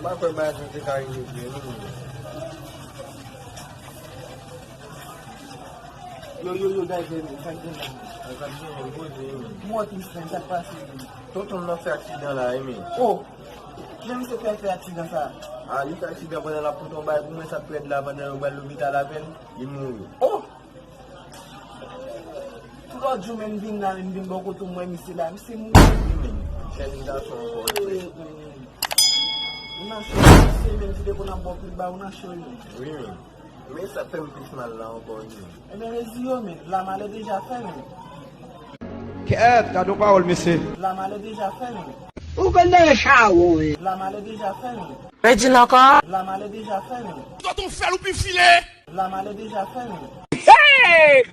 Mwen kwen ba jen te ka rinye diye nou. Yo, guys, moi qui se ça passe. Tonton nan fè aksidan la, eme. Oh, même si tu fais accident ça. A, li fè aksidan pwè la pou ton bay, pou mwen sa pwèd la vande ou bal l'hobital aven, li moun. Oh! Tout l'autre jour, même vin beaucoup tout moi, monsieur là, c'est mou. Chen li da son kon. On a choisi, même si on a beaucoup de bas, on a choisi. Oui, men. Men sa fè mplis mal la ankon yon. Eh bien, les yeux, mais la malle est déjà faite, mais. Quieto, cadê o Paulo, monsieur? La malle est déjà faite, mais. O que deixa, ué? La malle est déjà faite, mais. Pede lá, cara. La malle est déjà faite, mais. Toi, ton fer ou puis filet! La malle est déjà faite, mais. Hey!